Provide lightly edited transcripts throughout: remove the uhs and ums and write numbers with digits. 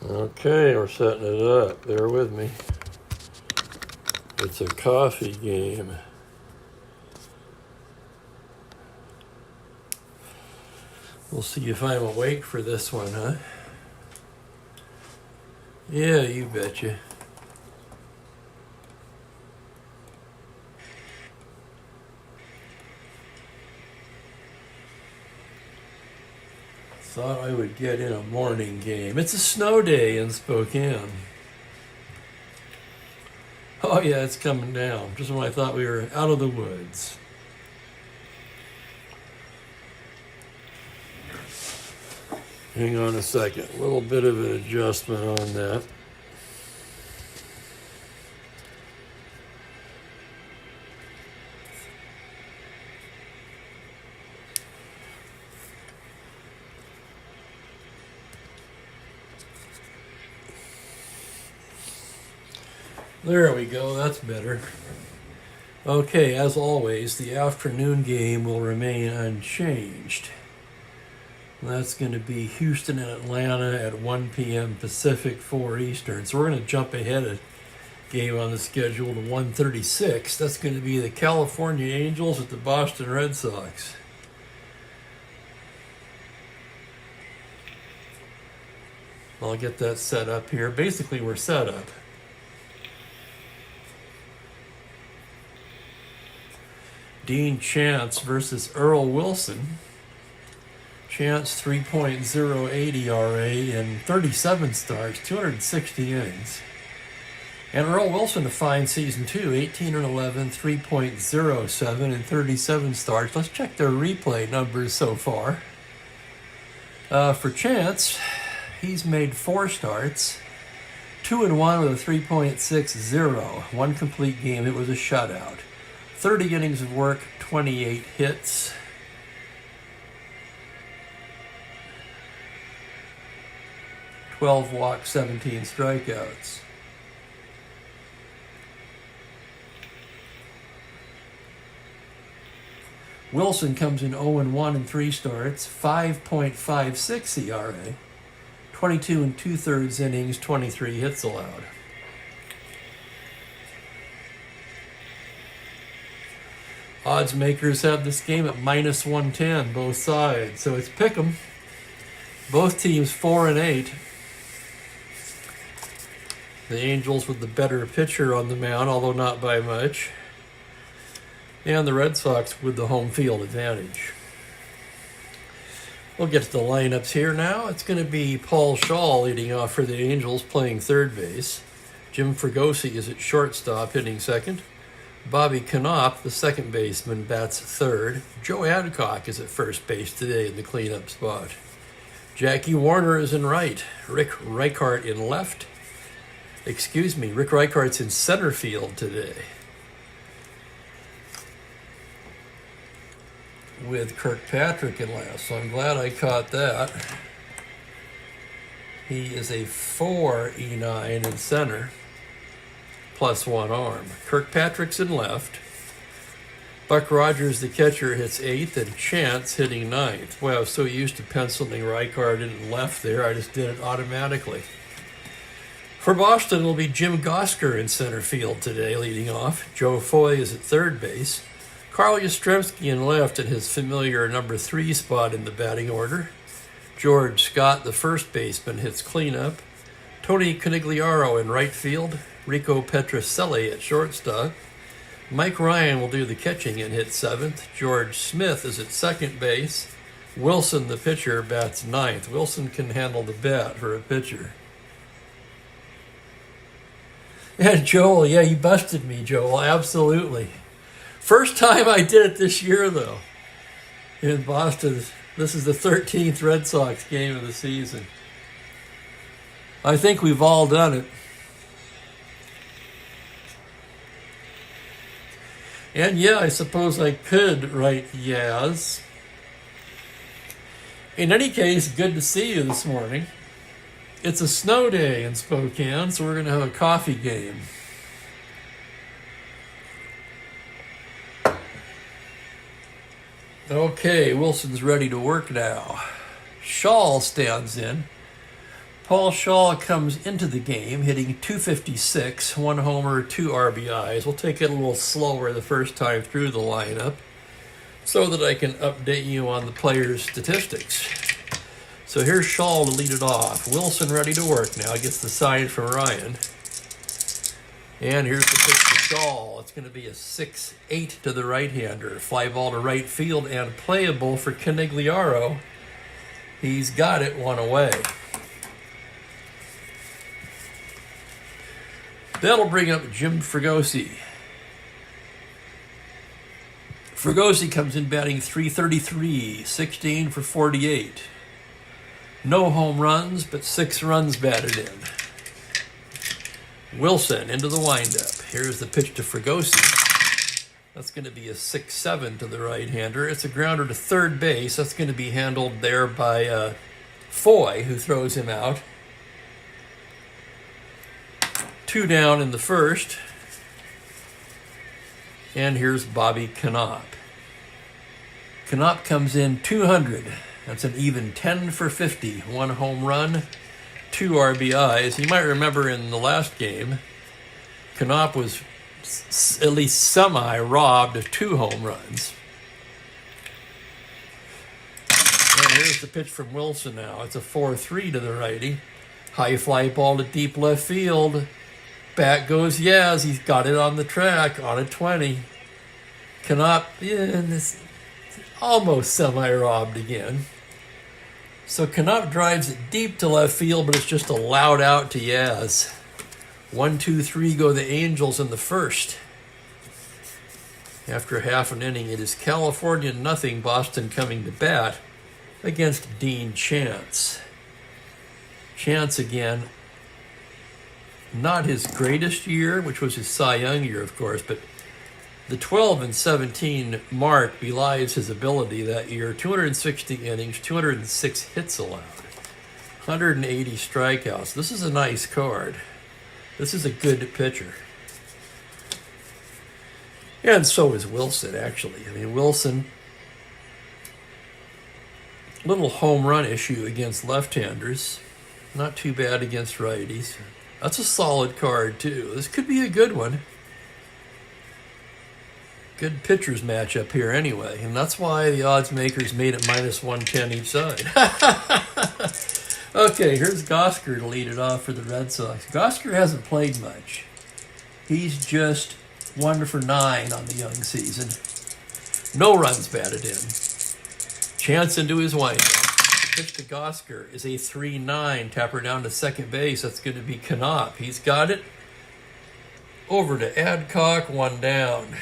Okay, we're setting it up. Bear with me. It's a coffee game. We'll see if I'm awake for this one, huh? Yeah, you betcha. Thought I would get in a morning game. It's a snow day in Spokane. Oh yeah, it's coming down. Just when I thought we were out of the woods. Hang on a second. A little bit of an adjustment on that. There we go, that's better. Okay, as always, the afternoon game will remain unchanged. That's going to be Houston and Atlanta at 1 p.m. Pacific, 4 Eastern. So we're going to jump ahead a game on the schedule to 1:36. That's going to be the California Angels at the Boston Red Sox. I'll get that set up here. Basically, we're set up. Dean Chance versus Earl Wilson. Chance 3.08 ERA in 37 starts, 260 innings. And Earl Wilson, a fine season too, 18-11, 3.07 in 37 starts. Let's check their replay numbers so far. For Chance, he's made 4 starts, 2-1 with a 3.60. One complete game, it was a shutout. 30 innings of work, 28 hits. Walks, 17 strikeouts. Wilson comes in 0-1 in 3 starts, 5.56 ERA, 22 2/3 innings, 23 hits allowed. Odds makers have this game at -110, both sides, so it's pick 'em. Both teams 4-8. The Angels with the better pitcher on the mound, although not by much. And the Red Sox with the home field advantage. We'll get to the lineups here now. It's going to be Paul Shaw leading off for the Angels, playing third base. Jim Fregosi is at shortstop, hitting second. Bobby Knopp, the second baseman, bats third. Joe Adcock is at first base today in the cleanup spot. Jackie Warner is in right. Rick Reichart in left. Rick Reichardt's in center field today, with Kirkpatrick in left, so I'm glad I caught that. He is a 4-E9 in center, +1 arm. Kirkpatrick's in left. Buck Rogers, the catcher, hits 8th, and Chance hitting 9th. Well, I was so used to penciling Reichard in left there, I just did it automatically. For Boston, it'll be Jim Gosker in center field today, leading off. Joe Foy is at third base. Carl Yastrzemski in left in his familiar number 3 spot in the batting order. George Scott, the first baseman, hits cleanup. Tony Conigliaro in right field. Rico Petrocelli at shortstop. Mike Ryan will do the catching and hit 7th. George Smith is at second base. Wilson, the pitcher, bats 9th. Wilson can handle the bat for a pitcher. Yeah, Joel, yeah, you busted me, Joel, absolutely. First time I did it this year, though, in Boston. This is the 13th Red Sox game of the season. I think we've all done it. And yeah, I suppose I could write Yaz. In any case, good to see you this morning. It's a snow day in Spokane, so we're going to have a coffee game. Okay, Wilson's ready to work now. Shaw stands in. Paul Shaw comes into the game hitting .256, 1 homer, 2 RBIs. We'll take it a little slower the first time through the lineup so that I can update you on the players' statistics. So here's Shaw to lead it off. Wilson ready to work now. Gets the sign from Ryan. And here's the pitch to Shaw. It's going to be a 6-8 to the right-hander. Fly ball to right field and playable for Canigliaro. He's got it, 1 away. That'll bring up Jim Fregosi. Fregosi comes in batting .333, 16 for 48. No home runs, but 6 runs batted in. Wilson into the windup. Here's the pitch to Fregosi. That's going to be a 6-7 to the right-hander. It's a grounder to third base. That's going to be handled there by Foy, who throws him out. 2 down in the first. And here's Bobby Knopp. Knopp comes in 200. That's an even 10 for 50. 1 home run, 2 RBIs. You might remember in the last game, Knopp was at least semi-robbed of 2 home runs. And here's the pitch from Wilson now. It's a 4-3 to the righty. High fly ball to deep left field. Back goes Yaz. He's got it on the track on a 20. Knopp, almost semi-robbed again. So Knopp drives it deep to left field, but it's just a loud out to Yaz. 1, 2, 3 go the Angels in the first. After half an inning, it is California 0, Boston coming to bat against Dean Chance. Chance again, not his greatest year, which was his Cy Young year, of course, but the 12-17 mark belies his ability that year. 260 innings, 206 hits allowed, 180 strikeouts. This is a nice card. This is a good pitcher. And so is Wilson, actually. I mean, Wilson, little home run issue against left-handers. Not too bad against righties. That's a solid card, too. This could be a good one. Good pitchers matchup here anyway. And that's why the odds makers made it -110 each side. Okay, here's Gosker to lead it off for the Red Sox. Gosker hasn't played much. He's just 1 for 9 on the young season. No runs batted in. Chance into his windup. Pitch to Gosker is a 3-9. Tapper down to second base. That's going to be Knopp. He's got it. Over to Adcock, 1 down.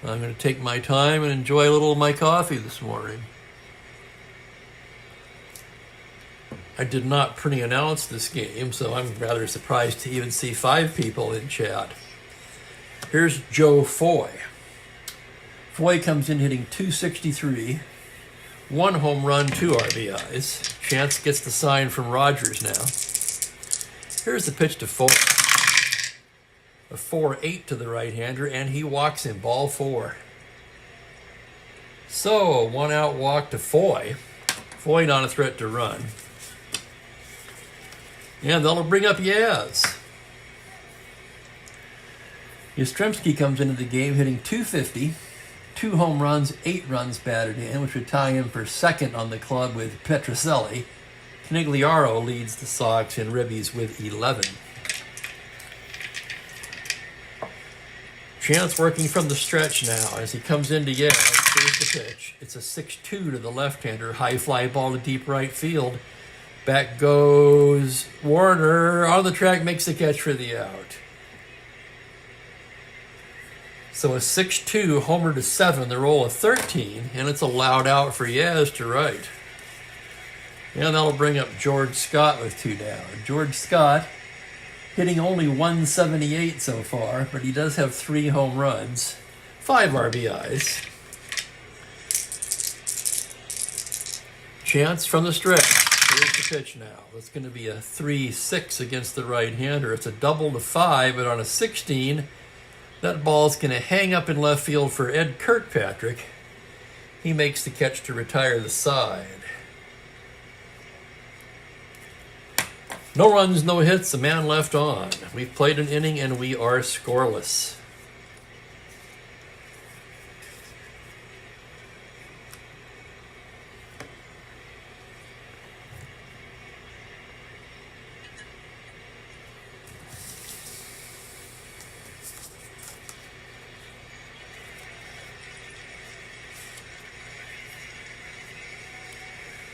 I'm going to take my time and enjoy a little of my coffee this morning. I did not pre-announce this game, so I'm rather surprised to even see 5 people in chat. Here's Joe Foy. Foy comes in hitting .263, 1 home run, 2 RBIs. Chance gets the sign from Rogers now. Here's the pitch to Foy. A 4-8 to the right-hander, and he walks him, ball 4. So, a 1-out walk to Foy. Foy not a threat to run. And that'll bring up Yaz. Yastrzemski comes into the game hitting .250, 2 home runs, 8 runs batted in, which would tie him for second on the club with Petrocelli. Canigliaro leads the Sox in ribbies with 11. Chance working from the stretch now as he comes into Yaz. Here's the pitch. It's a 6-2 to the left-hander. High fly ball to deep right field. Back goes Warner. On the track, makes the catch for the out. So a 6-2 homer to 7, the roll of 13, and it's a loud out for Yaz to right. And that'll bring up George Scott with 2 down. George Scott hitting only .178 so far, but he does have 3 home runs, 5 RBIs. Chance from the stretch. Here's the pitch now. That's going to be a 3-6 against the right-hander. It's a double to 5, but on a 16, that ball's going to hang up in left field for Ed Kirkpatrick. He makes the catch to retire the side. No runs, no hits, a man left on. We've played an inning and we are scoreless.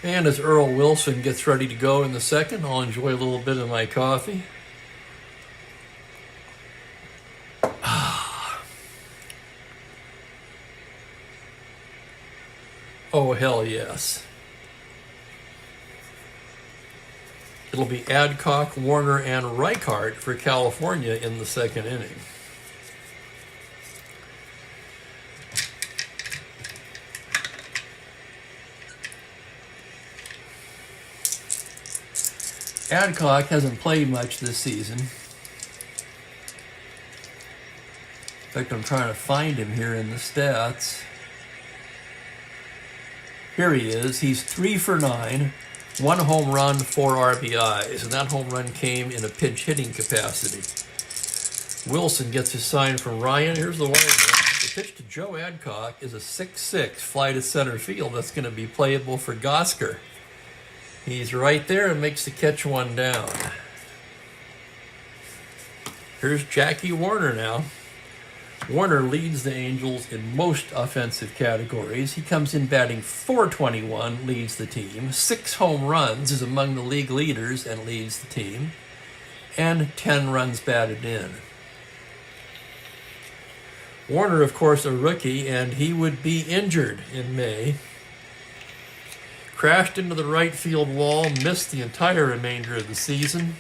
And as Earl Wilson gets ready to go in the second, I'll enjoy a little bit of my coffee. Oh, hell yes. It'll be Adcock, Warner, and Reichart for California in the second inning. Adcock hasn't played much this season. In fact, I'm trying to find him here in the stats. Here he is. He's 3 for 9, 1 home run, 4 RBIs, and that home run came in a pinch hitting capacity. Wilson gets his sign from Ryan. Here's the wire. The pitch to Joe Adcock is a 6-6 fly to center field that's going to be playable for Gosker. He's right there and makes the catch one down. Here's Jackie Warner now. Warner leads the Angels in most offensive categories. He comes in batting .421, leads the team. 6 home runs, is among the league leaders and leads the team. And 10 runs batted in. Warner, of course, a rookie, and he would be injured in May. Crashed into the right field wall, missed the entire remainder of the season,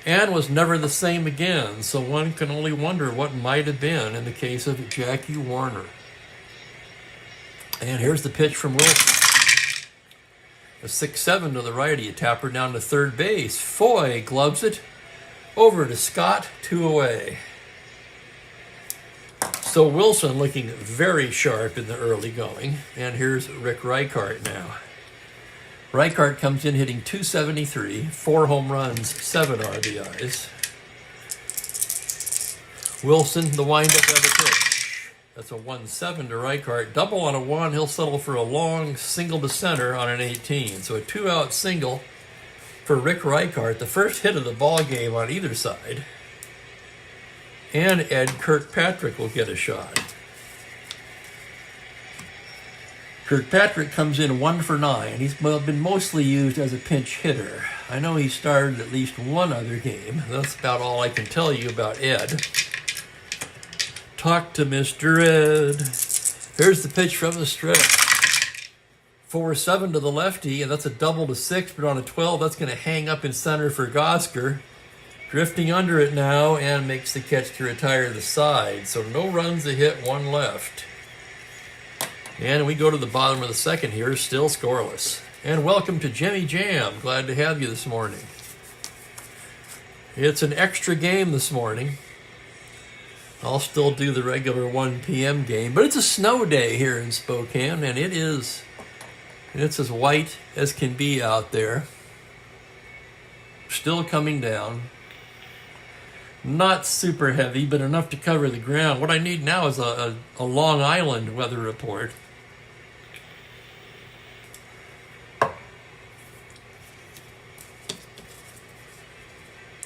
and was never the same again, so one can only wonder what might have been in the case of Jackie Warner. And here's the pitch from Wilson. A 6-7 to the righty, a tapper down to third base. Foy gloves it over to Scott, 2 away. So Wilson looking very sharp in the early going. And here's Rick Reichart now. Reichart comes in hitting .273, 4 home runs, 7 RBIs. Wilson, the windup of the pitch. That's a 1-7 to Reichart. Double on a 1, he'll settle for a long single to center on an 18. So a 2-out single for Rick Reichart, the first hit of the ball game on either side. And Ed Kirkpatrick will get a shot. Kirkpatrick comes in 1 for 9. He's been mostly used as a pinch hitter. I know he started at least one other game. That's about all I can tell you about Ed. Talk to Mr. Ed. Here's the pitch from the strip. 4-7 to the lefty, and that's a double to 6, but on a 12, that's going to hang up in center for Gosker. Drifting under it now and makes the catch to retire the side. So no runs, a hit, 1 left. And we go to the bottom of the second here, still scoreless. And welcome to Jimmy Jam. Glad to have you this morning. It's an extra game this morning. I'll still do the regular 1 p.m. game, but it's a snow day here in Spokane, and it's as white as can be out there. Still coming down. Not super heavy, but enough to cover the ground. What I need now is a Long Island weather report.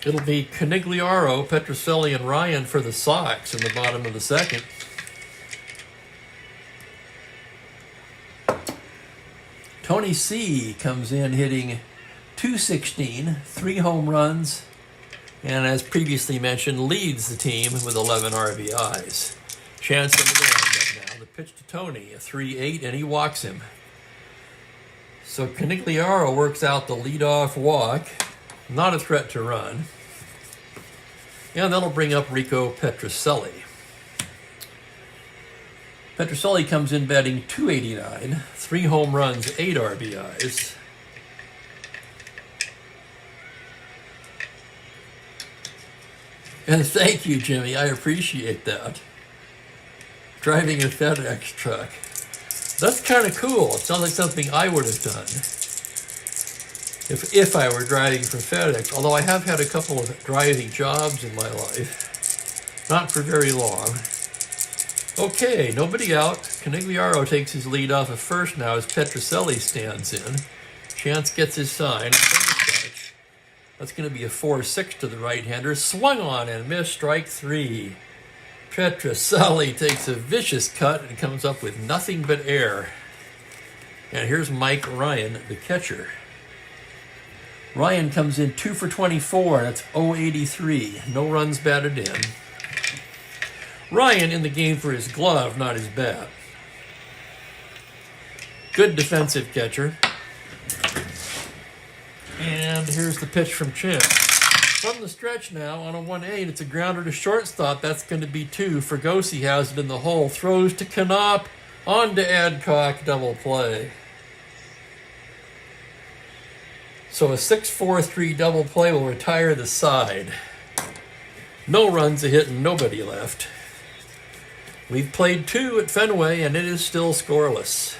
It'll be Canigliaro, Petrocelli, and Ryan for the Sox in the bottom of the second. Tony C. comes in hitting .216, 3 home runs, and as previously mentioned, leads the team with 11 RBIs. Chance in the windup now. The pitch to Tony, a 3-8, and he walks him. So Canigliaro works out the leadoff walk. Not a threat to run. And that'll bring up Rico Petrocelli. Petrocelli comes in batting .289, 3 home runs, 8 RBIs. And thank you, Jimmy. I appreciate that. Driving a FedEx truck. That's kind of cool. It sounds like something I would have done. if I were driving for FedEx, although I have had a couple of driving jobs in my life, not for very long. Okay, nobody out. Canigliaro takes his lead off of first now as Petrocelli stands in. Chance gets his sign. That's going to be a 4-6 to the right-hander. Swung on and missed, strike 3. Petrocelli takes a vicious cut and comes up with nothing but air. And here's Mike Ryan, the catcher. Ryan comes in 2 for 24. That's 083. No runs batted in. Ryan in the game for his glove, not his bat. Good defensive catcher. And here's the pitch from Chance. From the stretch now on a 1-8, it's a grounder to shortstop. That's going to be 2. Fregosi has it in the hole. Throws to Knopp. On to Adcock. Double play. So a 6-4-3 double play will retire the side. No runs, a hit, and nobody left. We've played 2 at Fenway, and it is still scoreless.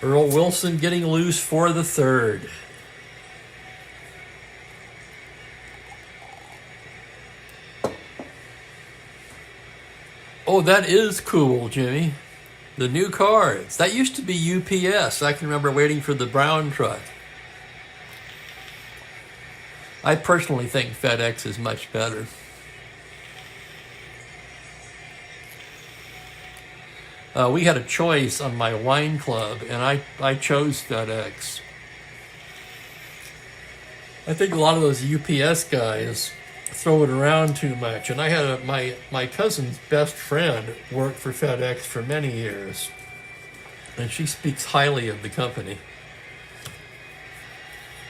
Earl Wilson getting loose for the 3rd. Oh, that is cool, Jimmy. The new cards. That used to be UPS. I can remember waiting for the brown truck. I personally think FedEx is much better. We had a choice on my wine club, and I chose FedEx. I think a lot of those UPS guys throw it around too much. And I had my cousin's best friend worked for FedEx for many years, and she speaks highly of the company.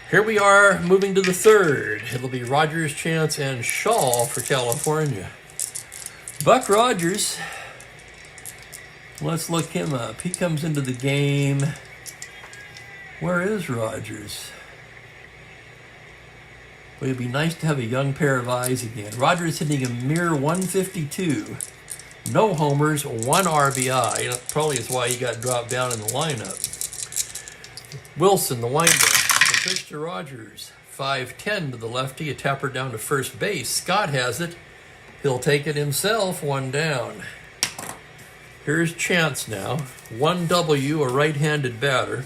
Here we are moving to the 3rd. It'll be Rogers, Chance, and Shaw for California. Buck Rogers. Let's look him up. He comes into the game. Where is Rogers? Well, it'd be nice to have a young pair of eyes again. Rogers hitting a mere 152. No homers, 1 RBI. That probably is why he got dropped down in the lineup. Wilson, the windup. The pitch to Rogers. 5-10 to the lefty. A tapper down to first base. Scott has it. He'll take it himself. 1 down. Here's Chance now. 1W, a right-handed batter.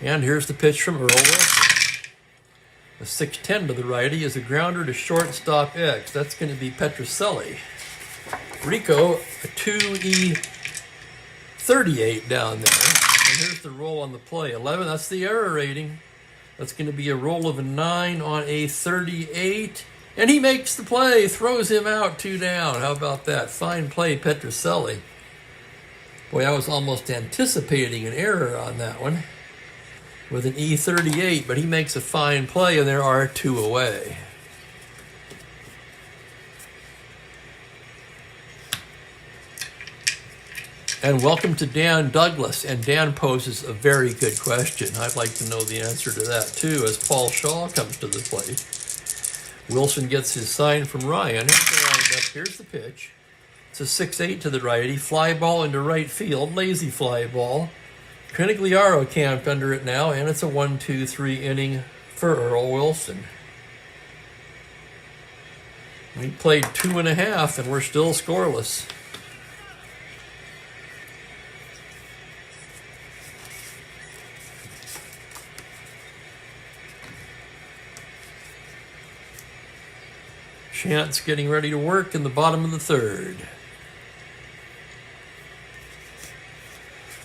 And here's the pitch from Earl Wilson. A 6-10 to the righty is a grounder to shortstop X. That's going to be Petrocelli. Rico, a 2E38 down there. And here's the roll on the play. 11, that's the error rating. That's going to be a roll of a 9 on a 38. And he makes the play, throws him out, 2 down. How about that? Fine play, Petrocelli. Boy, I was almost anticipating an error on that one with an E38, but he makes a fine play, and there are 2 away. And welcome to Dan Douglas. And Dan poses a very good question. I'd like to know the answer to that, too, as Paul Shaw comes to the plate. Wilson gets his sign from Ryan. Here's the pitch. It's a 6-8 to the righty. Fly ball into right field. Lazy fly ball. Canigliaro camped under it now, and it's a 1-2-3 inning for Earl Wilson. We played 2.5, and we're still scoreless. Chance getting ready to work in the bottom of the 3rd.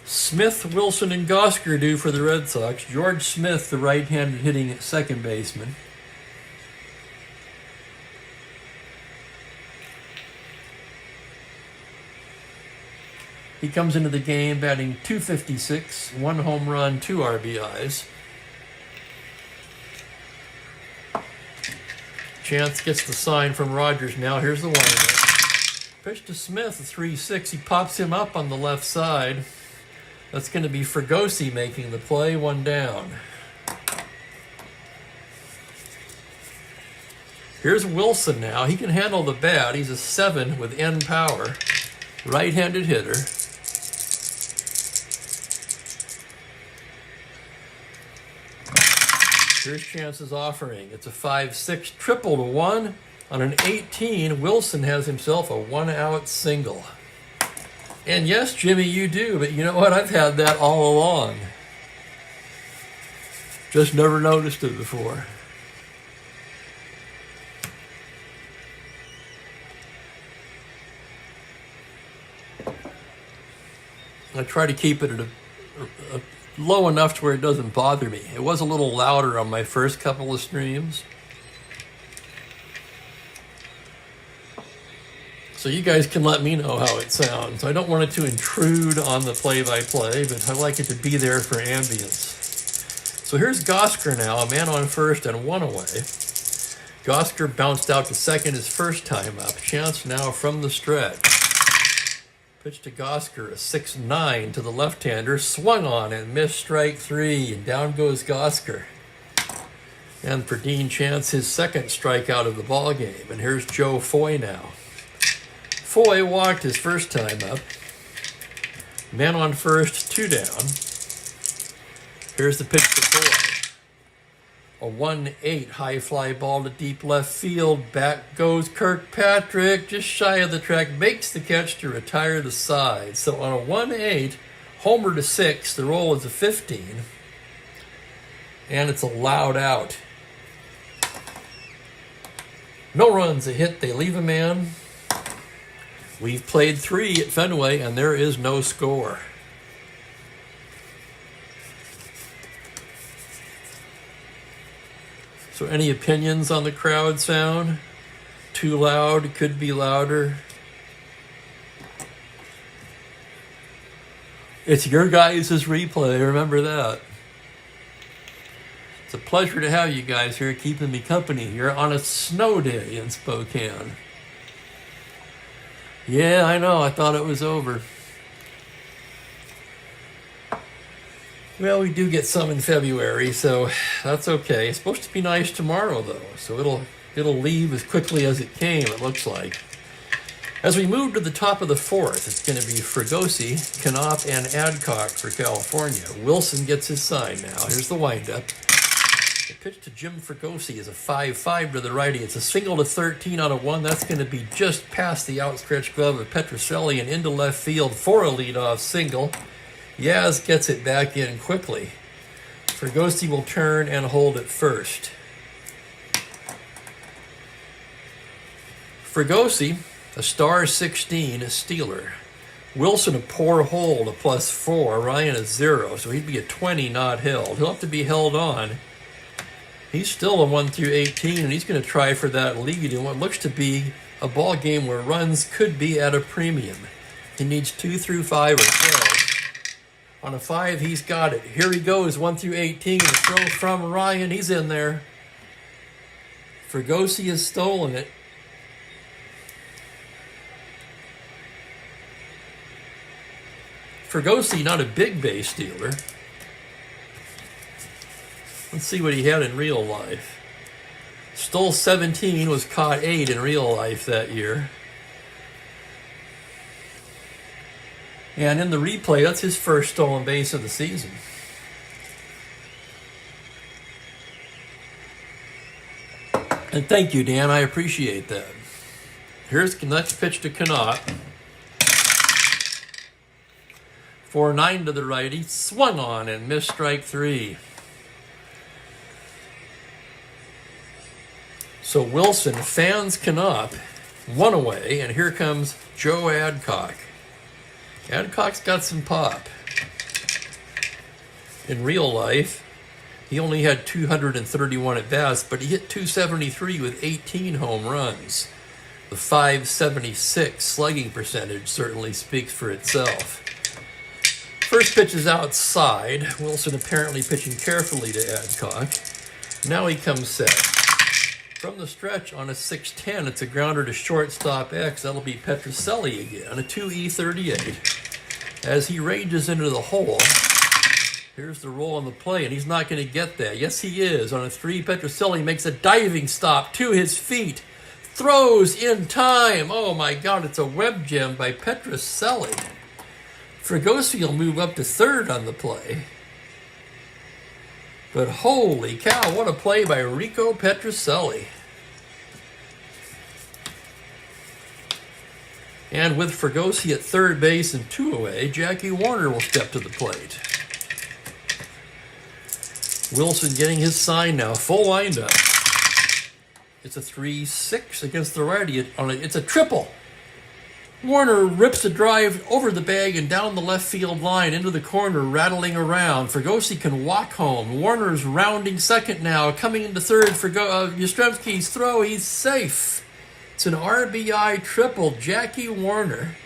Smith, Wilson, and Gosker do for the Red Sox. George Smith, the right-handed hitting second baseman. He comes into the game batting .256, 1 home run, 2 RBIs. Chance gets the sign from Rogers now. Here's the windup. Pitch to Smith, a 3-6. He pops him up on the left side. That's going to be Fregosi making the play, 1 down. Here's Wilson now. He can handle the bat. He's a 7 with end power. right-handed hitter. Here's Chance's offering. It's a 5-6 triple to 1. On an 18, Wilson has himself a 1-out single. And yes, Jimmy, you do, but you know what? I've had that all along. Just never noticed it before. I try to keep it at a low enough to where it doesn't bother me. It was a little louder on my first couple of streams. So you guys can let me know how it sounds. I don't want it to intrude on the play-by-play, but I like it to be there for ambience. So here's Gosker now, a man on first and 1 away. Gosker bounced out to second his first time up. Chance now from the stretch. Pitch to Gosker, a 6-9 to the left-hander. Swung on and missed strike 3, and down goes Gosker. And for Dean Chance, his second strikeout of the ball game. And here's Joe Foy now. Foy walked his first time up. Man on first, 2 down. Here's the pitch to Foy. A 1-8 high fly ball to deep left field. Back goes Kirkpatrick, just shy of the track, makes the catch to retire the side. So on a 1-8, homer to 6, the roll is a 15. And it's a loud out. No runs, a hit, they leave a man. We've played 3 at Fenway, and there is no score. So any opinions on the crowd sound? Too loud, could be louder. It's your guys' replay, remember that. It's a pleasure to have you guys here keeping me company here on a snow day in Spokane. Yeah, I know, I thought it was over. Well, we do get some in February, so that's okay. It's supposed to be nice tomorrow, though, so it'll leave as quickly as it came, it looks like. As we move to the top of the 4th, it's going to be Fregosi, Knopp, and Adcock for California. Wilson gets his sign now. Here's the windup. The pitch to Jim Fregosi is a 5-5 to the righty. It's a single to 13 on a 1. That's going to be just past the outstretched glove of Petrocelli and into left field for a leadoff single. Yaz gets it back in quickly. Fregosi will turn and hold at first. Fregosi, a star 16, a stealer. Wilson, a poor hold, a +4. Ryan, a 0, so he'd be a 20 not held. He'll have to be held on. He's still a 1-18, and he's going to try for that lead in what looks to be a ball game where runs could be at a premium. He needs 2 through 5 or 12. On a 5, he's got it. Here he goes, 1-18. The throw from Ryan. He's in there. Fregosi has stolen it. Fregosi, not a big base stealer. Let's see what he had in real life. Stole 17, was caught 8 in real life that year. And in the replay, that's his first stolen base of the season. And thank you, Dan. I appreciate that. Here's the next pitch to Knopp. 4-9 to the righty. Swung on and missed strike 3. So Wilson fans Knopp, 1 away, and here comes Joe Adcock. Adcock's got some pop. In real life, he only had 231 at bats, but he hit 273 with 18 home runs. The .576 slugging percentage certainly speaks for itself. First pitch is outside. Wilson apparently pitching carefully to Adcock. Now he comes set. From the stretch on a 6-10, it's a grounder to shortstop X. That'll be Petrocelli again, a 2E38. As he ranges into the hole, here's the roll on the play, and he's not going to get that. Yes, he is. On a 3, Petrocelli makes a diving stop to his feet. throws in time. Oh my God, it's a web gem by Petroselli. Fregosi will move up to third on the play. But holy cow, what a play by Rico Petroselli. And with Fregosi at third base and 2 away, Jackie Warner will step to the plate. Wilson getting his sign now, full windup. It's a 3-6 against the righty. It's a triple. Warner rips a drive over the bag and down the left field line into the corner, rattling around. Fregosi can walk home. Warner's rounding second now, coming into third. Yastrzemski's throw, he's safe. It's an RBI triple, Jackie Warner.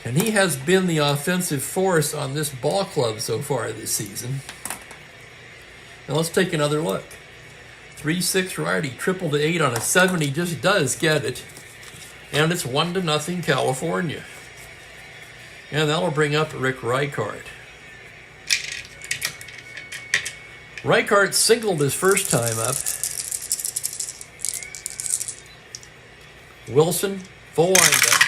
And he has been the offensive force on this ball club so far this season. Now let's take another look. 3-6 righty, triple to 8 on a 7. He just does get it. And it's 1-0 California. And that'll bring up Rick Reichart. Reichart singled his first time up. Wilson, full windup.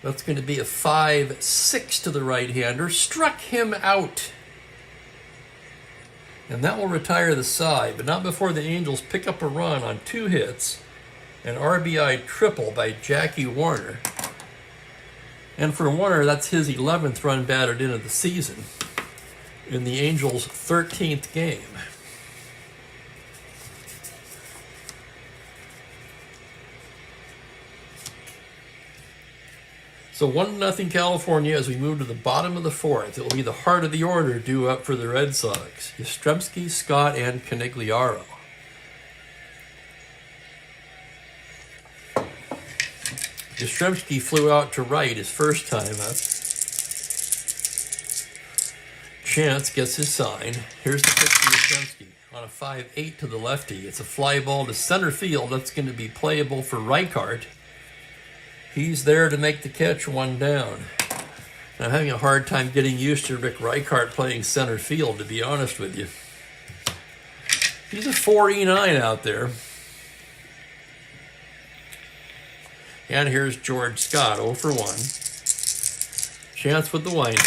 That's going to be a 5-6 to the right-hander. Struck him out. And that will retire the side, but not before the Angels pick up a run on 2 hits. An RBI triple by Jackie Warner. And for Warner, that's his 11th run batted in of the season in the Angels' 13th game. So 1-0 California as we move to the bottom of the 4th. It will be the heart of the order due up for the Red Sox. Yastrzemski, Scott, and Canigliaro. Yastrzemski flew out to right his first time up. Chance gets his sign. Here's the pitch to Yastrzemski on a 5-8 to the lefty. It's a fly ball to center field. That's going to be playable for Reichart. He's there to make the catch, 1 down. I'm having a hard time getting used to Rick Reichart playing center field, to be honest with you. He's a 4-9 out there. And here's George Scott, 0 for 1. Chance with the windup.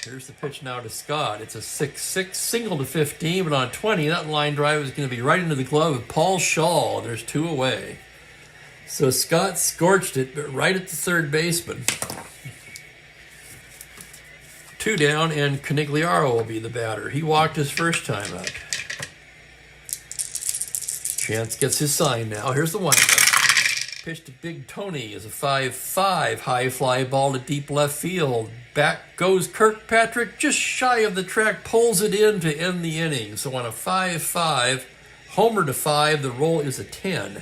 Here's the pitch now to Scott. It's a 6-6 single to 15, but on 20, that line drive is going to be right into the glove of Paul Shaw. There's 2 away. So Scott scorched it, but right at the third baseman. 2 down, and Canigliaro will be the batter. He walked his first time out. Chance gets his sign now. Here's the windup. Pitch to Big Tony is a 5-5 high fly ball to deep left field. Back goes Kirkpatrick, just shy of the track, pulls it in to end the inning. So on a 5-5, homer to 5, the roll is a 10.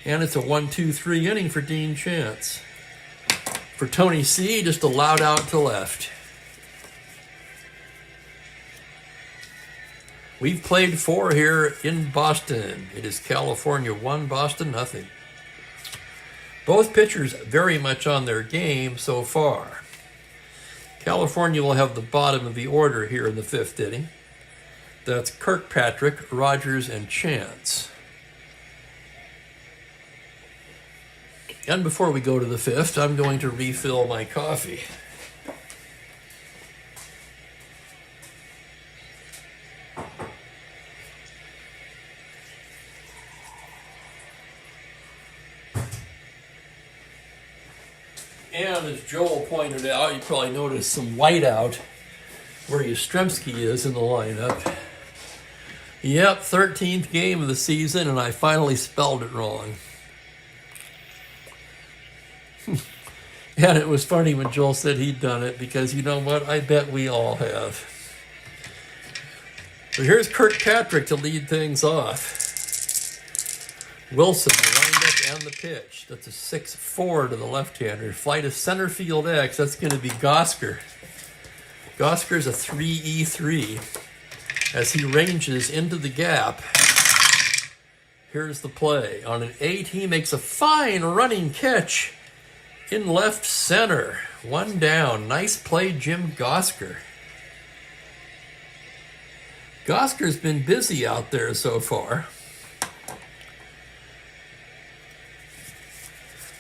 And it's a 1-2-3 inning for Dean Chance. For Tony C, just a loud out to left. We've played 4 here in Boston. It is California 1, Boston 0. Both pitchers very much on their game so far. California will have the bottom of the order here in the 5th inning. That's Kirkpatrick, Rogers, and Chance. And before we go to the 5th, I'm going to refill my coffee. And as Joel pointed out, you probably noticed some whiteout where Yastrzemski is in the lineup. Yep, 13th game of the season, and I finally spelled it wrong. And it was funny when Joel said he'd done it, because you know what? I bet we all have. So here's Kirkpatrick to lead things off. Wilson, the windup and the pitch. That's a 6-4 to the left-hander. Fly to center field X. That's going to be Gosker. Gosker's a 3-3 as he ranges into the gap. Here's the play. On an 8, he makes a fine running catch in left center. 1 down. Nice play, Jim Gosker. Gosker's been busy out there so far.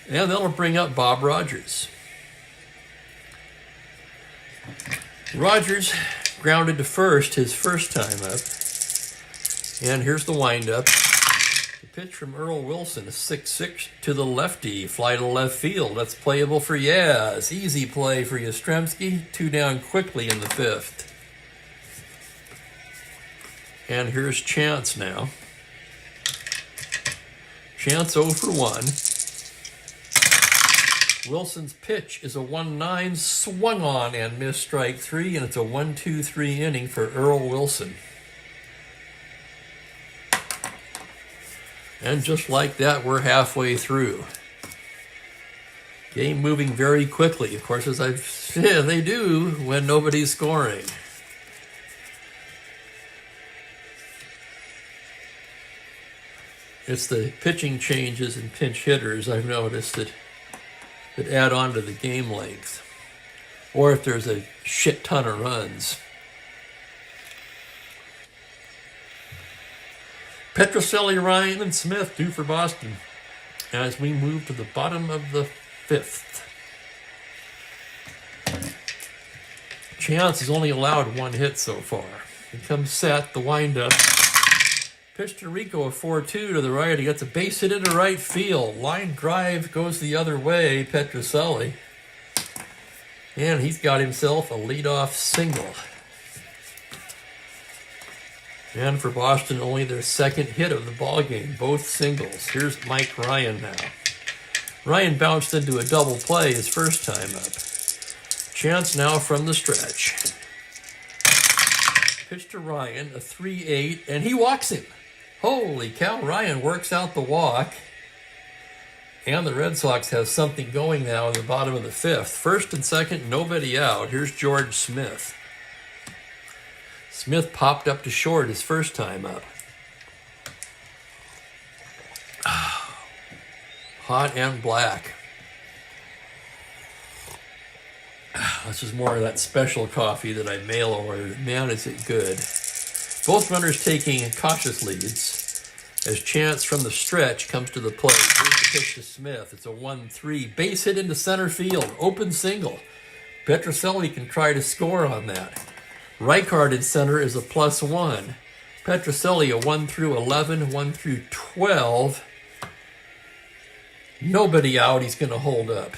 And that'll bring up Bob Rogers. Rogers grounded to first his first time up. And here's the windup. The pitch from Earl Wilson, a 6-6 to the lefty. Fly to left field. That's playable for Yaz. Easy play for Yastrzemski. 2 down quickly in the 5th. And here's Chance now. Chance 0 for 1. Wilson's pitch is a 1-9, swung on and missed strike 3, and it's a 1-2-3 inning for Earl Wilson. And just like that, we're halfway through. Game moving very quickly. Of course, as I've said, they do when nobody's scoring. It's the pitching changes and pinch hitters I've noticed that add on to the game length. Or if there's a shit ton of runs. Petrocelli, Ryan, and Smith due for Boston as we move to the bottom of the 5th. Chance has only allowed 1 hit so far. He comes set, the windup. Pitch to Rico, a 4-2 to the right. He gets a base hit into right field. Line drive goes the other way, Petrocelli. And he's got himself a leadoff single. And for Boston, only their second hit of the ballgame, both singles. Here's Mike Ryan now. Ryan bounced into a double play his first time up. Chance now from the stretch. Pitch to Ryan, a 3-8, and he walks him. Holy cow, Ryan works out the walk. And the Red Sox have something going now in the bottom of the 5th. First and second, nobody out. Here's George Smith. Smith popped up to short his first time up. Hot and black. This is more of that special coffee that I mail ordered. Man, is it good. Both runners taking cautious leads as Chance from the stretch comes to the plate. Here's the pitch to Smith. It's a 1-3. Base hit into center field. Open single. Petrocelli can try to score on that. Reichard in center is a +1. Petrocelli a 1 through 11, 1 through 12. Nobody out. He's going to hold up.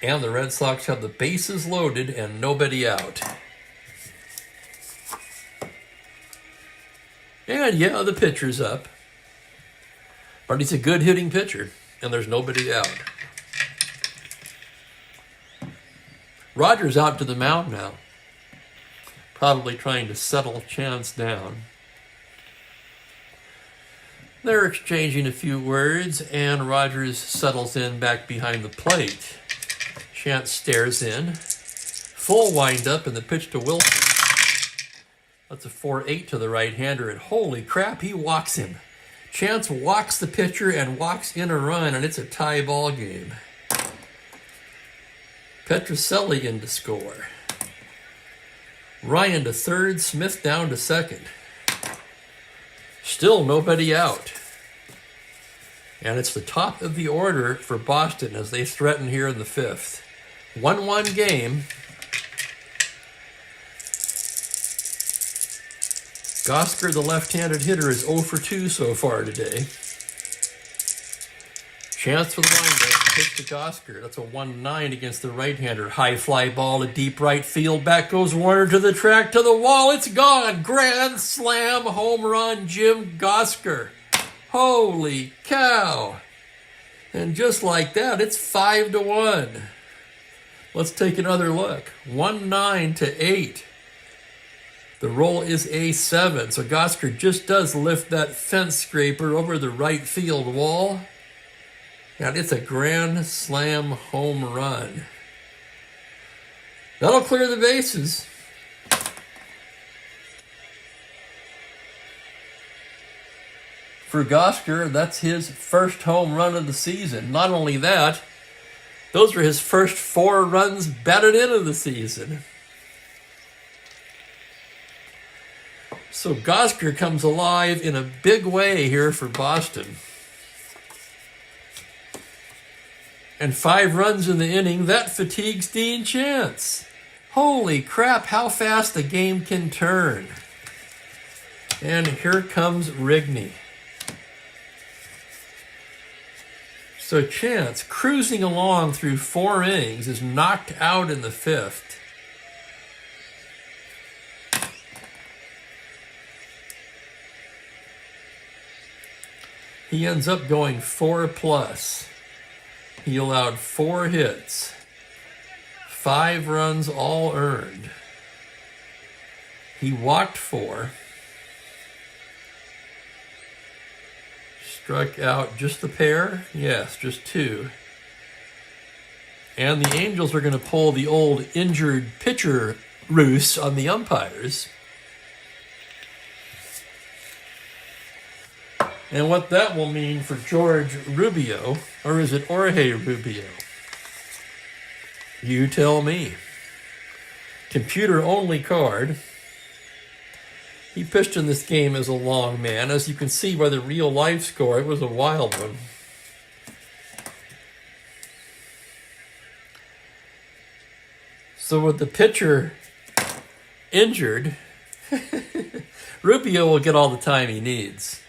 And the Red Sox have the bases loaded and nobody out. And yeah, the pitcher's up. But he's a good hitting pitcher, and there's nobody out. Rogers out to the mound now. Probably trying to settle Chance down. They're exchanging a few words, and Rogers settles in back behind the plate. Chance stares in. Full windup and the pitch to Wilson. That's a 4-8 to the right-hander, and holy crap, he walks him. Chance walks the pitcher and walks in a run, and it's a tie ball game. Petrocelli in to score. Ryan to third, Smith down to second. Still nobody out. And it's the top of the order for Boston as they threaten here in the 5th. 1-1 game. Gosker, the left-handed hitter, is 0 for 2 so far today. Chance for the windup, pitch to Gosker. That's a 1-9 against the right-hander. High fly ball to deep right field. Back goes Warner to the track, to the wall. It's gone. Grand slam, home run, Jim Gosker. Holy cow. And just like that, it's 5-1. Let's take another look. 1-9 to 8. The roll is a 7, so Gosker just does lift that fence scraper over the right field wall. And it's a grand slam home run. That'll clear the bases. For Gosker, that's his first home run of the season. Not only that, those are his first 4 runs batted into the season. So Gosker comes alive in a big way here for Boston. And 5 runs in the inning, that fatigues Dean Chance. Holy crap, how fast the game can turn. And here comes Rigney. So Chance, cruising along through 4 innings, is knocked out in the 5th. He ends up going 4+. He allowed 4 hits, 5 runs all earned. He walked 4, struck out just the pair, yes, just 2. And the Angels are going to pull the old injured pitcher roost on the umpires. And what that will mean for George Rubio, or is it Jorge Rubio? You tell me. Computer-only card. He pitched in this game as a long man. As you can see by the real-life score, it was a wild one. So with the pitcher injured, Rubio will get all the time he needs.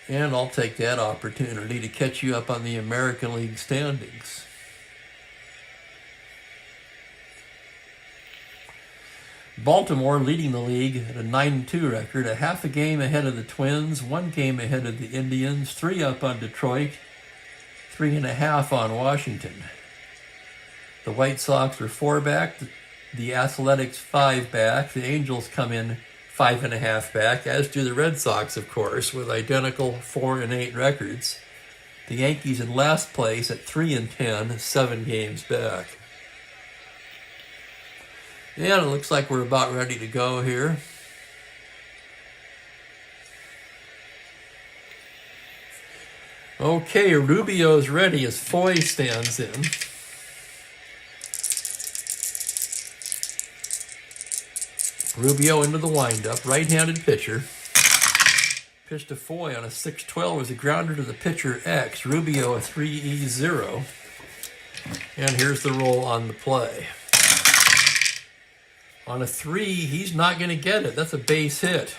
And I'll take that opportunity to catch you up on the American League standings. Baltimore leading the league at a 9-2 record, a half a game ahead of the Twins, 1 game ahead of the Indians, 3 up on Detroit, 3.5 on Washington. The White Sox are 4 back, the Athletics 5 back, the Angels come in 5.5 back, as do the Red Sox, of course, with identical 4-8 records. The Yankees in last place at 3-10, 7 games back. And it looks like we're about ready to go here. Okay, Rubio's ready as Foy stands in. Rubio into the windup, right-handed pitcher. Pitched to Foy on a 6-12 as a grounder to the pitcher X. Rubio a 3-0. And here's the roll on the play. On a 3, he's not going to get it. That's a base hit.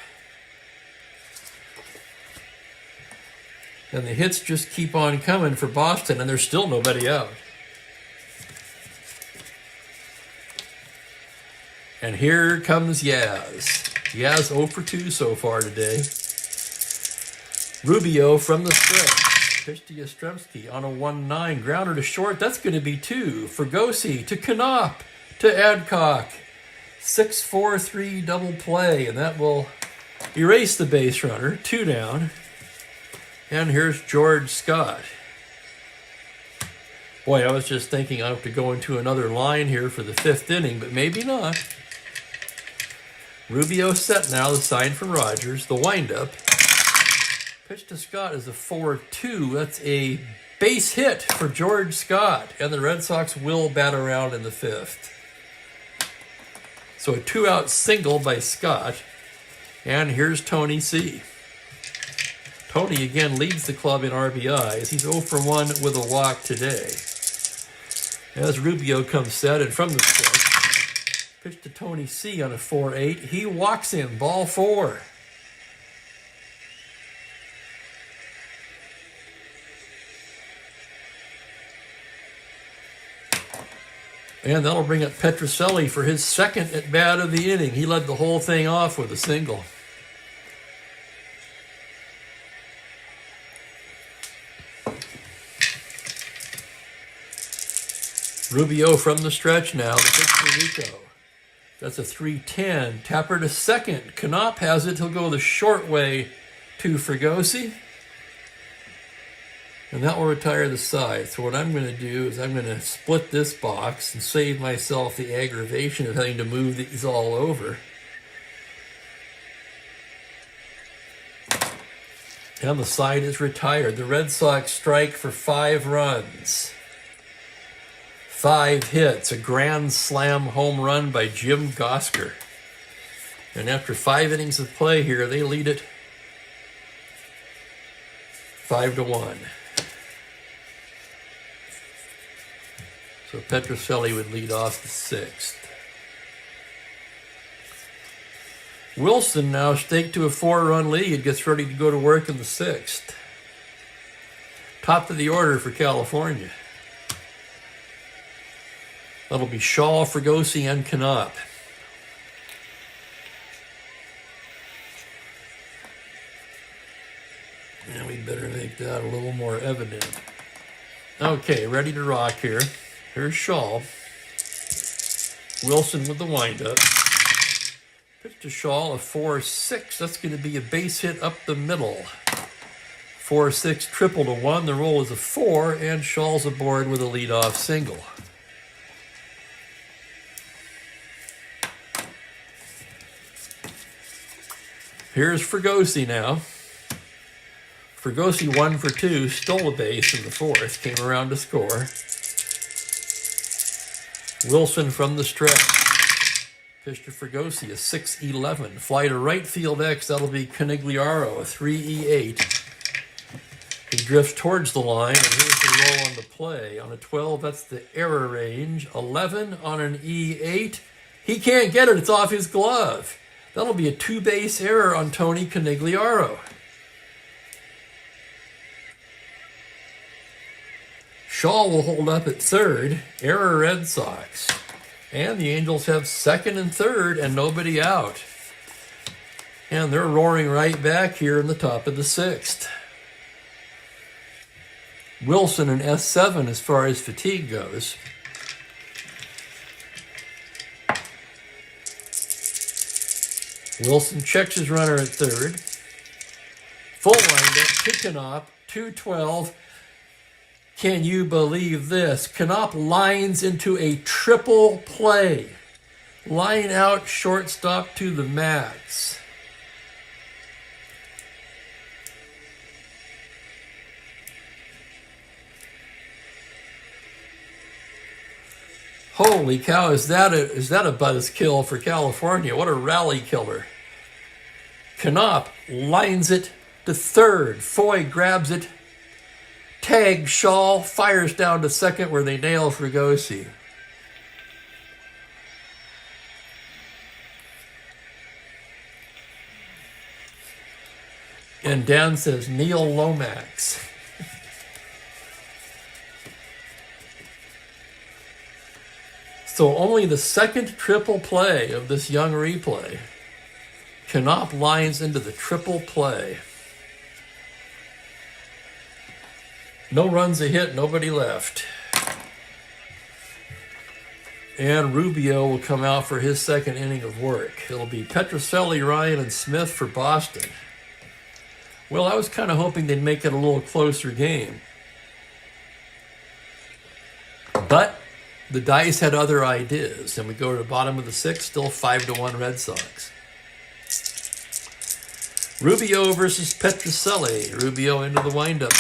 And the hits just keep on coming for Boston, and there's still nobody out. And here comes Yaz. Yaz 0 for 2 so far today. Rubio from the stretch. Pitch to Yastrzemski on a 1-9. Grounder to short. That's going to be 2. Fregosi to Knopp to Adcock. 6-4-3 double play. And that will erase the base runner. 2 down. And here's George Scott. Boy, I was just thinking I have to go into another line here for the 5th inning, but maybe not. Rubio set now, the sign from Rogers, the windup. Pitch to Scott is a 4-2. That's a base hit for George Scott, and the Red Sox will bat around in the 5th. So a 2-out single by Scott, and here's Tony C. Tony again leads the club in RBIs. He's 0 for 1 with a walk today. As Rubio comes set and from the stretch, pitch to Tony C on a 4-8. He walks him, ball 4. And that'll bring up Petrocelli for his 2nd at-bat of the inning. He led the whole thing off with a single. Rubio from the stretch now, the pitch to Rico. That's a 3-10. Tapper to 2nd. Knopp has it. He'll go the short way to Fregosi. And that will retire the side. So what I'm going to do is I'm going to split this box and save myself the aggravation of having to move these all over. And the side is retired. The Red Sox strike for 5 runs. 5 hits, a grand slam home run by Jim Gosker. And after 5 innings of play here, they lead it 5-1. So Petrocelli would lead off the 6th. Wilson now staked to a 4-run lead, gets ready to go to work in the 6th. Top of the order for California. That'll be Shaw, Fregosi, and Knopp. And we better make that a little more evident. Okay, ready to rock here. Here's Shaw. Wilson with the windup. Pitch to Shaw, a 4-6. That's going to be a base hit up the middle. 4-6, triple to 1. The roll is a 4, and Shaw's aboard with a leadoff single. Here's Fregosi now. Fregosi 1 for 2, stole a base in the 4th, came around to score. Wilson from the stretch. Pitch to Fregosi, a 6-11. Fly to right field X, that'll be Conigliaro, a 3-8. He drifts towards the line, and here's the roll on the play. On a 12, that's the error range. 11 on an E8. He can't get it, it's off his glove. That'll be a 2-base error on Tony Conigliaro. Shaw will hold up at 3rd. Error Red Sox. And the Angels have 2nd and 3rd and nobody out. And they're roaring right back here in the top of the 6th. Wilson in S7 as far as fatigue goes. Wilson checks his runner at 3rd. Full windup to Knopp, 2-12. Can you believe this? Knopp lines into a triple play. Line out shortstop to the max. Holy cow, is that a buzzkill for California? What a rally killer. Knopp lines it to 3rd. Foy grabs it. Tag Shaw, fires down to 2nd where they nail Fregosi. And Dan says Neil Lomax. So only the 2nd triple play of this young replay. Knopp lines into the triple play. No runs a hit, nobody left. And Rubio will come out for his 2nd inning of work. It'll be Petrocelli, Ryan, and Smith for Boston. Well, I was kind of hoping they'd make it a little closer game. But the dice had other ideas, and we go to the bottom of the 6th, still 5-1 Red Sox. Rubio versus Petrocelli. Rubio into the windup.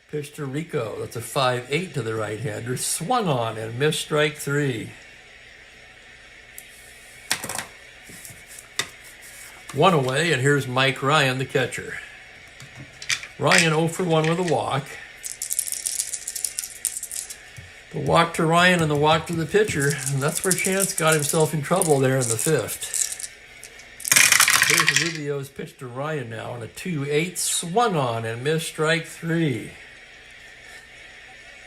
Pitch to Rico. That's a 5-8 to the right-hander. Swung on and missed strike 3. 1 away, and here's Mike Ryan, the catcher. Ryan 0 for 1 with a walk. The walk to Ryan and the walk to the pitcher. And that's where Chance got himself in trouble there in the 5th. Here's Rubio's pitch to Ryan now on a 2-8. Swung on and missed strike 3.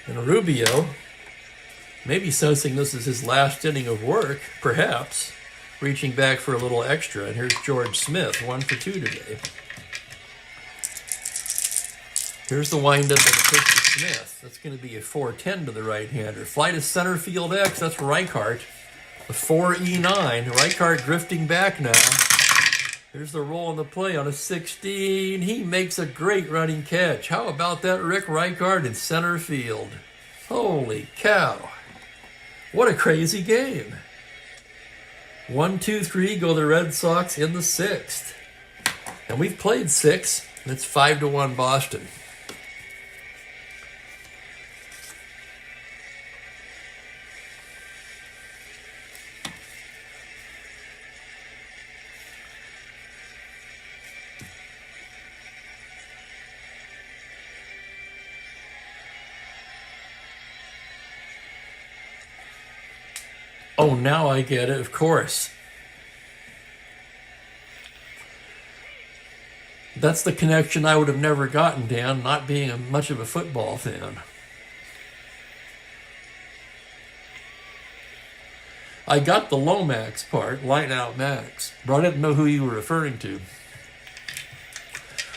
And Rubio, maybe sensing this is his last inning of work, perhaps, reaching back for a little extra. And here's George Smith, 1 for 2 today. Here's the windup and the pitch to Smith. That's going to be a 4-10 to the right-hander. Fly to center field X, that's Reichart. A 4-E9. Reichart drifting back now. Here's the roll on the play on a 16. He makes a great running catch. How about that Rick Reichart in center field? Holy cow. What a crazy game. 1, 2, 3 go the Red Sox in the 6th. And we've played 6. And it's 5-1 Boston. Oh, now I get it, of course. That's the connection I would have never gotten, Dan, not being much of a football fan. I got the Lomax part, line out max, but I didn't know who you were referring to.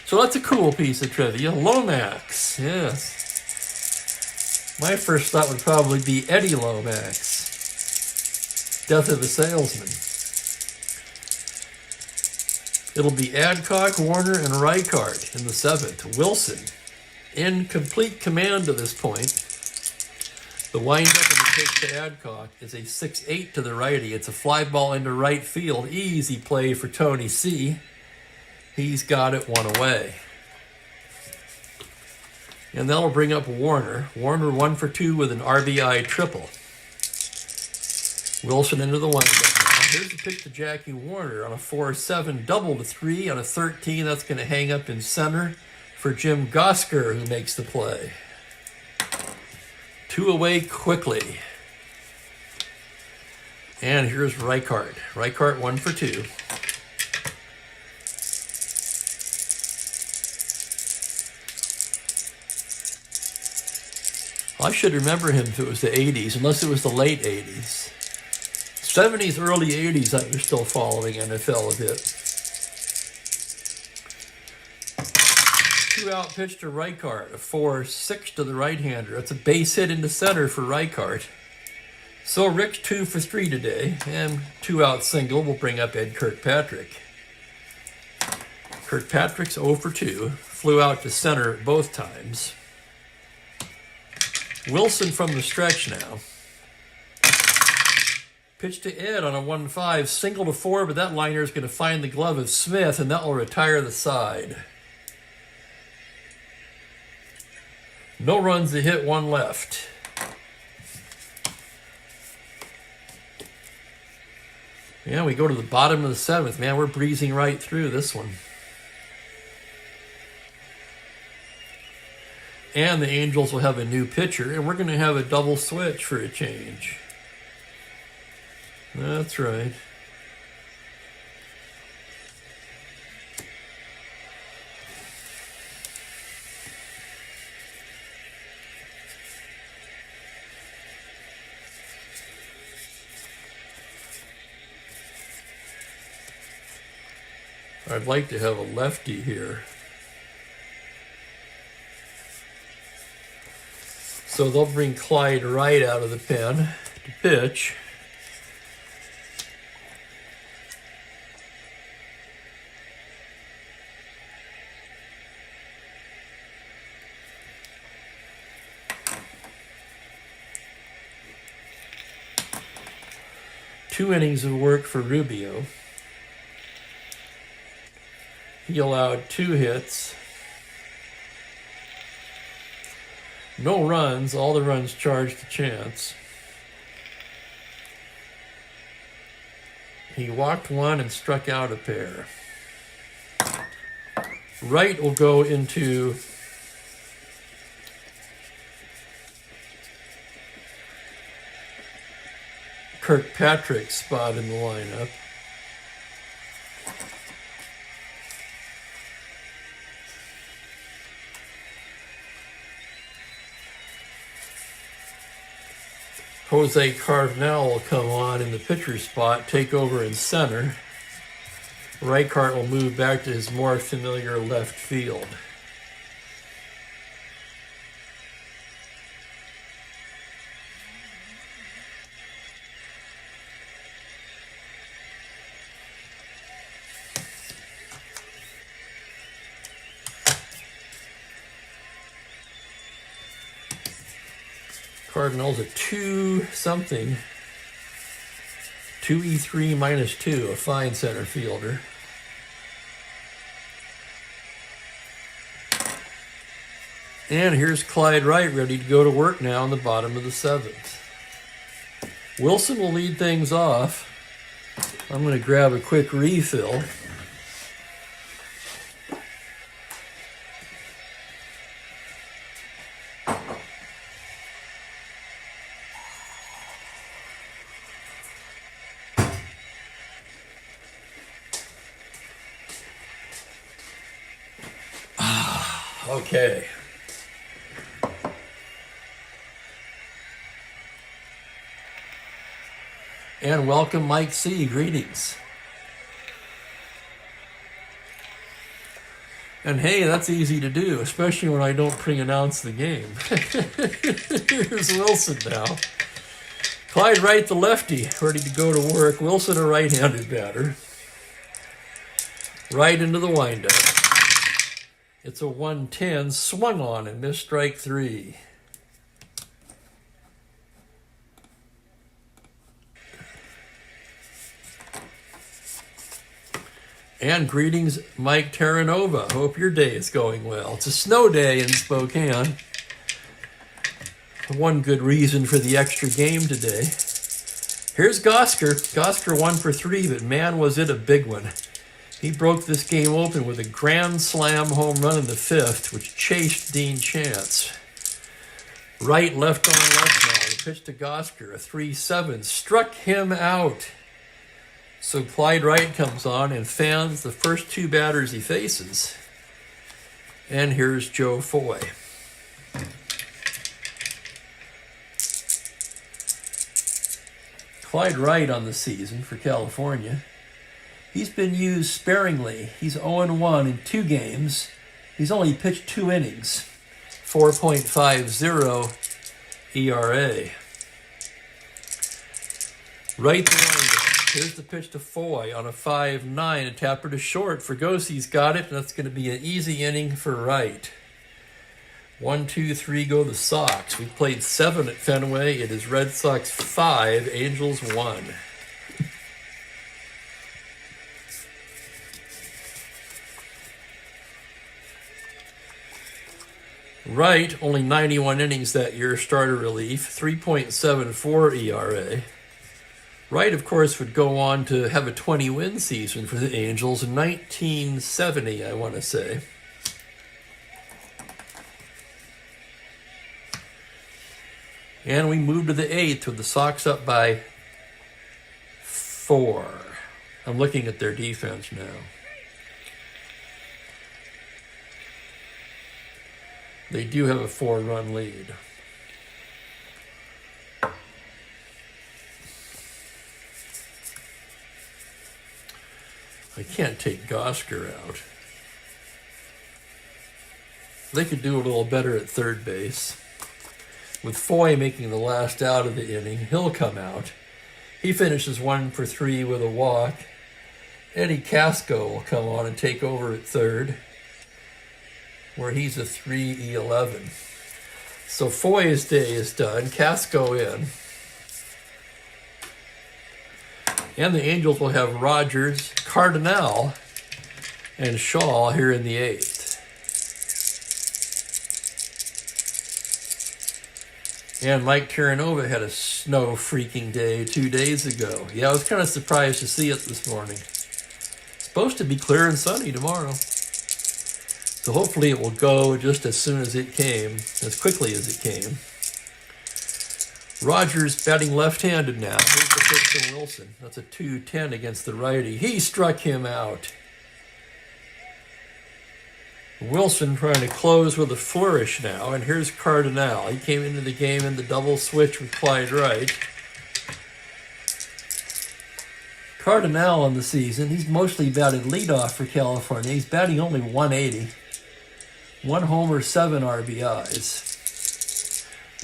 So that's a cool piece of trivia. Lomax, yes. My first thought would probably be Eddie Lomax, Death of a Salesman. It'll be Adcock, Warner, and Reichart in the 7th. Wilson, in complete command to this point. The windup and the pitch to Adcock is a 6-8 to the righty. It's a fly ball into right field. Easy play for Tony C. He's got it one away. And that'll bring up Warner. Warner 1 for 2 with an RBI triple. Wilson into the windup. Here's the pitch to Jackie Warner on a 4-7 double to 3 on a 13. That's going to hang up in center for Jim Gosker, who makes the play. 2 away quickly. And here's Reichart. Reichart 1 for 2. I should remember him if it was the 80s, unless it was the late 80s. 70s, early 80s, I was still following NFL a bit. 2-out pitch to Reichart, a 4-6 to the right-hander. That's a base hit into center for Reichart. So Rick's 2 for 3 today, and 2-out single will bring up Ed Kirkpatrick. Kirkpatrick's 0 for 2, flew out to center both times. Wilson from the stretch now. Pitch to Ed on a 1-5, single to 4, but that liner is going to find the glove of Smith, and that will retire the side. No runs to hit, 1 left. Yeah, we go to the bottom of the 7th. Man, we're breezing right through this one. And the Angels will have a new pitcher, and we're going to have a double switch for a change. That's right. I'd like to have a lefty here. So they'll bring Clyde Wright out of the pen to pitch. Two innings of work for Rubio. He allowed 2 hits. No runs, all the runs charged to Chance. He walked 1 and struck out a pair. Wright will go into Kirkpatrick's spot in the lineup. Jose Carvnell will come on in the pitcher spot, take over in center. Reichart will move back to his more familiar left field. Cardinals a 2-something. 2E3 minus 2, a fine center fielder. And here's Clyde Wright ready to go to work now in the bottom of the 7th. Wilson will lead things off. I'm going to grab a quick refill. Okay. And welcome, Mike C. Greetings. And hey, that's easy to do, especially when I don't pre-announce the game. Here's Wilson now. Clyde Wright, the lefty, ready to go to work. Wilson, a right-handed batter. Right into the windup. It's a 110, swung on and missed strike 3. And greetings, Mike Terranova. Hope your day is going well. It's a snow day in Spokane. One good reason for the extra game today. Here's Gosker. Gosker 1 for 3, but man, was it a big one. He broke this game open with a grand slam home run in the 5th, which chased Dean Chance. Right, left on left now. The pitch to Gosker, a 3-7, struck him out. So Clyde Wright comes on and fans the first 2 batters he faces. And here's Joe Foy. Clyde Wright on the season for California. He's been used sparingly. He's 0-1 in 2 games. He's only pitched 2 innings. 4.50 ERA. Right the windup. Here's the pitch to Foy on a 5-9. A tapper to short. Fergosi's got it, and that's going to be an easy inning for Wright. 1, 2, 3 go the Sox. We played 7 at Fenway. It is Red Sox 5, Angels 1. Wright, only 91 innings that year, starter relief, 3.74 ERA. Wright, of course, would go on to have a 20-win season for the Angels in 1970, I want to say. And we move to the 8th with the Sox up by 4. I'm looking at their defense now. They do have a 4-run lead. I can't take Gosker out. They could do a little better at third base. With Foy making the last out of the inning, he'll come out. He finishes 1 for 3 with a walk. Eddie Casco will come on and take over at third, where he's a 3-11. So Foy's day is done. Casco in. And the Angels will have Rogers, Cardinal, and Shaw here in the 8th. And Mike Terranova had a snow freaking day 2 days ago. Yeah, I was kind of surprised to see it this morning. Supposed to be clear and sunny tomorrow. So hopefully it will go just as soon as it came, as quickly as it came. Rogers batting left-handed now. Here's the pitch to Wilson. That's a 2-10 against the righty. He struck him out. Wilson trying to close with a flourish now, and here's Cardinal. He came into the game in the double switch with Clyde Wright. Cardinal on the season, he's mostly batted leadoff for California. He's batting only 180. 1 homer, 7 RBIs.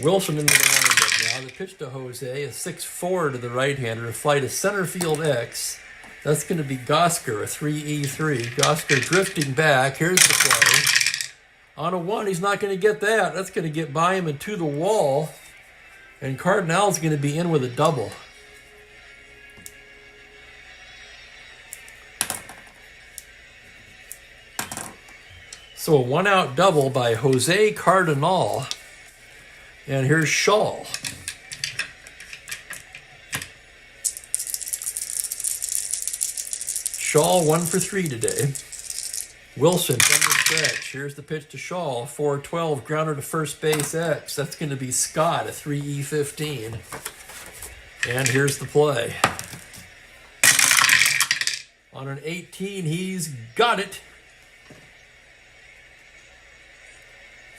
Wilson into the windup now. The pitch to Jose, a 6-4 to the right-hander, a fly to center field X. That's going to be Gosker, a 3-3. Gosker drifting back. Here's the play. On a 1, he's not going to get that. That's going to get by him and to the wall. And Cardinal's going to be in with a double. So a 1-out double by Jose Cardinal. And here's Shaw. Shaw 1 for 3 today. Wilson from the stretch. Here's the pitch to Shaw. 4-12, grounder to first base X. That's going to be Scott, a 3-15. And here's the play. On an 18, he's got it.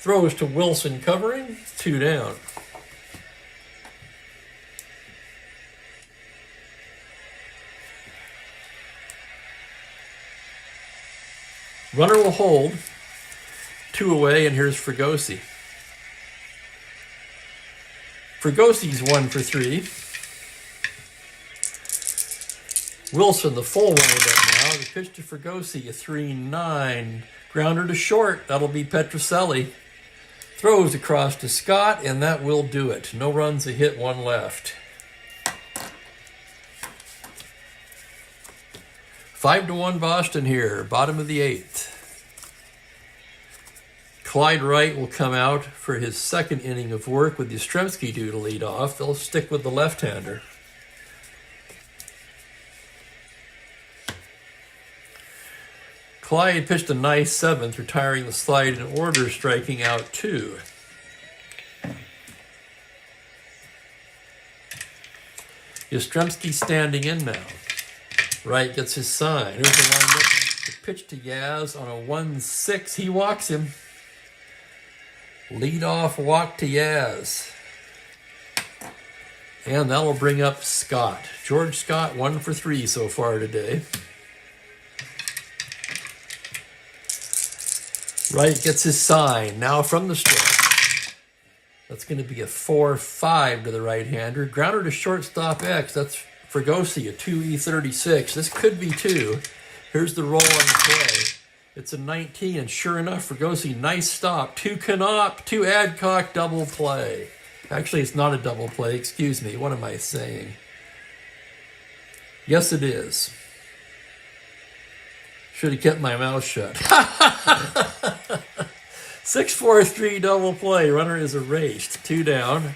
Throws to Wilson covering, 2 down. Runner will hold, 2 away, and here's Fregosi. Fragosi's 1 for 3. Wilson, the full windup now. The pitch to Fregosi, a 3-9. Grounder to short. That'll be Petroselli. Throws across to Scott, and that will do it. No runs, a hit, 1 left. 5-1 Boston here, bottom of the 8th. Clyde Wright will come out for his second inning of work with Yastrzemski due to lead off. They'll stick with the left-hander. Clyde pitched a nice 7th, retiring the slide in order, striking out 2. Yastrzemski standing in now. Wright gets his sign. Here's the windup. The pitch to Yaz on a 1-6. He walks him. Lead-off walk to Yaz. And that'll bring up Scott. George Scott, 1 for 3 so far today. Wright gets his sign. Now from the stretch. That's going to be a 4-5 to the right-hander. Grounder to shortstop X. That's Fregosi, a 2E36. This could be 2. Here's the roll on the play. It's a 19, and sure enough, Fregosi, nice stop. 2 Canop, 2 Adcock, double play. Actually, it's not a double play. Excuse me. What am I saying? Yes, it is. Should have kept my mouth shut. 6-4-3 double play. Runner is erased. 2 down.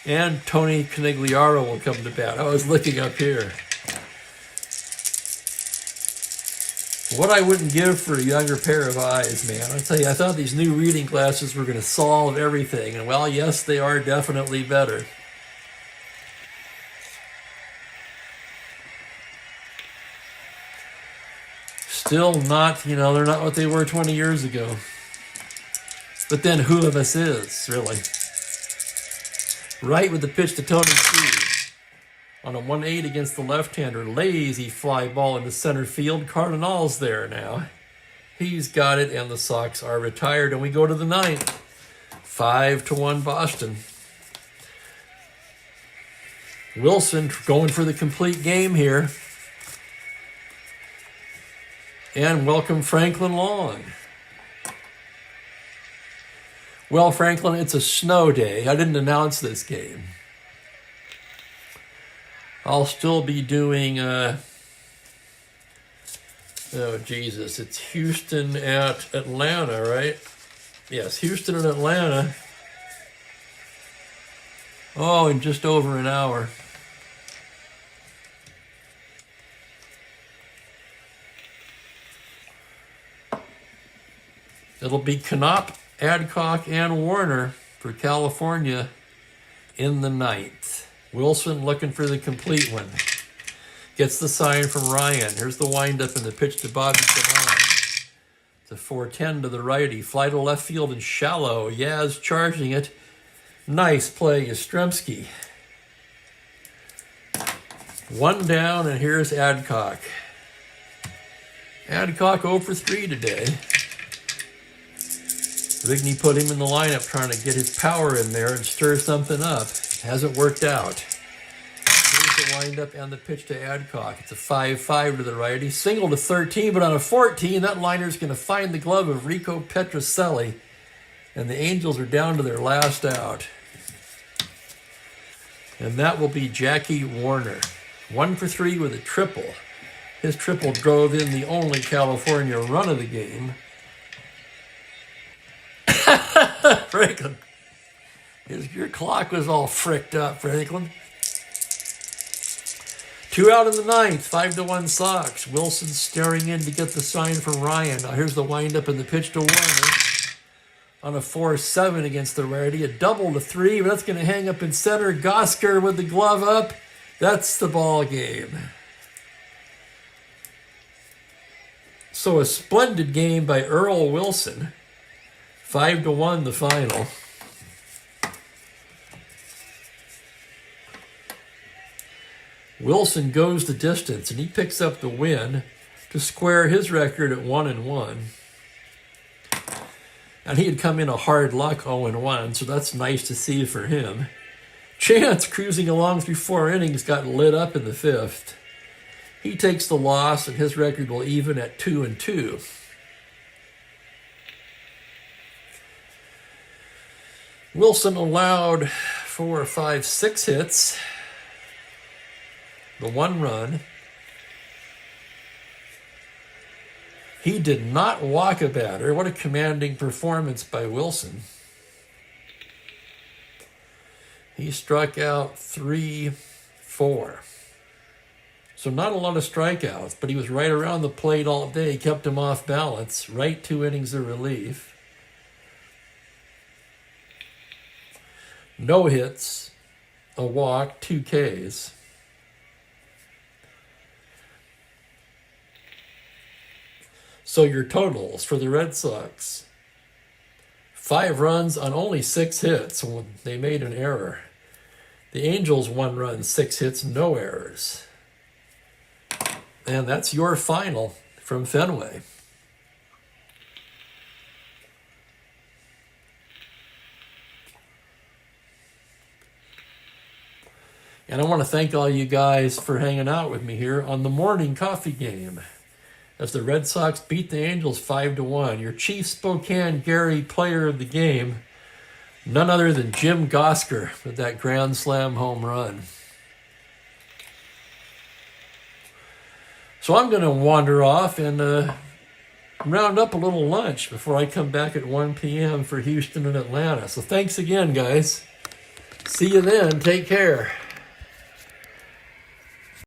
And Tony Canigliaro will come to bat. I was looking up here. What I wouldn't give for a younger pair of eyes, man. I'll tell you, I thought these new reading glasses were going to solve everything. And, well, yes, they are definitely better. Still not, they're not what they were 20 years ago. But then who of us is, really? Right with the pitch to Tony C. On a 1-8 against the left-hander. Lazy fly ball into center field. Cardinal's there now. He's got it, and the Sox are retired. And we go to the 9th. 5-1 Boston. Wilson going for the complete game here. And welcome Franklin Long. Well, Franklin, it's a snow day. I didn't announce this game. I'll still be doing, oh, Jesus, it's Houston at Atlanta, right? Yes, Houston and Atlanta. Oh, in just over an hour. It'll be Canop, Adcock, and Warner for California in the 9th. Wilson looking for the complete one. Gets the sign from Ryan. Here's the windup and the pitch to Bobby Canop. It's a 4-10 to the righty. Fly to left field and shallow. Yaz charging it. Nice play, Yastrzemski. 1 down, and here's Adcock. Adcock 0 for 3 today. Rigney put him in the lineup trying to get his power in there and stir something up. Hasn't worked out. Here's the windup and the pitch to Adcock. It's a 5-5 to the righty. Single to 13, but on a 14, that liner's going to find the glove of Rico Petroselli. And the Angels are down to their last out. And that will be Jackie Warner. 1 for 3 with a triple. His triple drove in the only California run of the game. Franklin. Your clock was all fricked up, Franklin. 2 out in the 9th, 5-1 Sox. Wilson staring in to get the sign from Ryan. Now here's the windup and the pitch to Warner. On a 4-7 against the righty. A double to 3, but that's going to hang up in center. Gosker with the glove up. That's the ball game. So a splendid game by Earl Wilson. 5-1 the final. Wilson goes the distance, and he picks up the win to square his record at 1-1. And he had come in a hard luck 0-1, so that's nice to see for him. Chance, cruising along through 4 innings, got lit up in the 5th. He takes the loss, and his record will even at 2-2. Wilson allowed 4, 5, 6 hits. The 1 run. He did not walk a batter. What a commanding performance by Wilson. He struck out 3, 4. So not a lot of strikeouts, but he was right around the plate all day, kept him off balance, right 2 innings of relief. No hits, a walk, 2 Ks. So your totals for the Red Sox: 5 runs on only 6 hits. They made an error. The Angels 1 run, 6 hits, no errors. And that's your final from Fenway. And I want to thank all you guys for hanging out with me here on the morning coffee game, as the Red Sox beat the Angels 5-1. Your Chief Spokane Gary player of the game, none other than Jim Gosker with that grand slam home run. So I'm going to wander off and round up a little lunch before I come back at 1 p.m. for Houston and Atlanta. So thanks again, guys. See you then. Take care.